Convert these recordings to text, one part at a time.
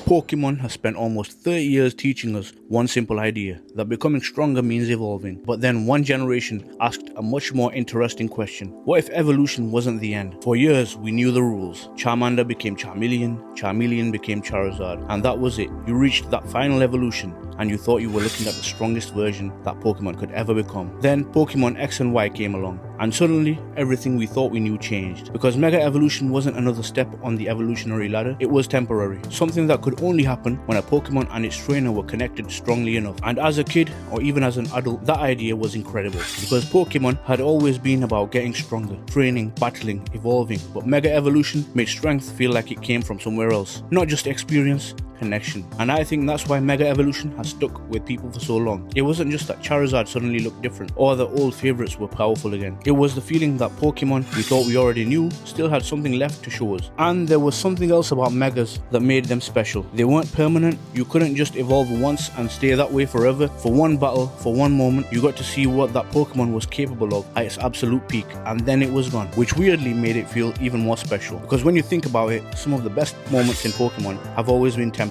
Pokémon has spent almost 30 years teaching us one simple idea, that becoming stronger means evolving. But then one generation asked a much more interesting question. What if evolution wasn't the end? For years, we knew the rules. Charmander became Charmeleon, Charmeleon became Charizard, and that was it. You reached that final evolution, and you thought you were looking at the strongest version that Pokemon could ever become. Then Pokemon X and Y came along, and suddenly everything we thought we knew changed. Because Mega Evolution wasn't another step on the evolutionary ladder, it was temporary. Something that could only happen when a Pokemon and its trainer were connected strongly enough. And as a kid, or even as an adult, that idea was incredible. Because Pokemon had always been about getting stronger, training, battling, evolving. But Mega Evolution made strength feel like it came from somewhere else. Not just experience, connection. And I think that's why Mega Evolution has stuck with people for so long. It wasn't just that Charizard suddenly looked different, or the old favorites were powerful again. It was the feeling that Pokemon we thought we already knew still had something left to show us. And there was something else about Megas that made them special. They weren't permanent. You couldn't just evolve once and stay that way forever. For one battle, for one moment, you got to see what that Pokemon was capable of at its absolute peak, and then it was gone, which weirdly made it feel even more special. Because when you think about it, some of the best moments in Pokemon have always been temporary.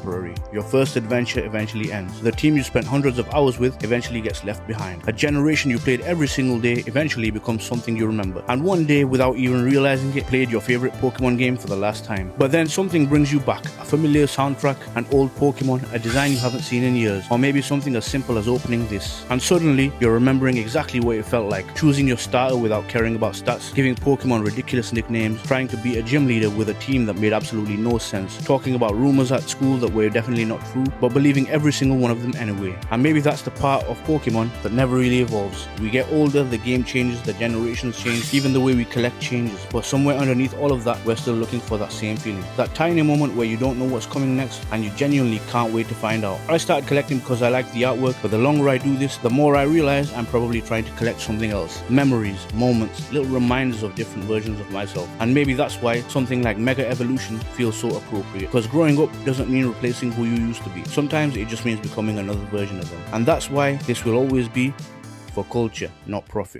Your first adventure eventually ends. The team you spent hundreds of hours with eventually gets left behind. A generation you played every single day eventually becomes something you remember. And one day, without even realizing it, played your favorite Pokemon game for the last time. But then something brings you back. A familiar soundtrack, an old Pokemon, a design you haven't seen in years, or maybe something as simple as opening this. And suddenly, you're remembering exactly what it felt like. Choosing your starter without caring about stats, giving Pokemon ridiculous nicknames, trying to be a gym leader with a team that made absolutely no sense, talking about rumors at school that were definitely not true, but believing every single one of them anyway. And maybe that's the part of Pokemon that never really evolves. We get older, the game changes, the generations change, even the way we collect changes. But somewhere underneath all of that, we're still looking for that same feeling. That tiny moment where you don't know what's coming next, and you genuinely can't wait to find out. I started collecting because I like the artwork, but the longer I do this, the more I realize I'm probably trying to collect something else. Memories, moments, little reminders of different versions of myself. And maybe that's why something like Mega Evolution feels so appropriate. Because growing up doesn't mean replacing who you used to be. Sometimes it just means becoming another version of them. And that's why this will always be for culture, not profit.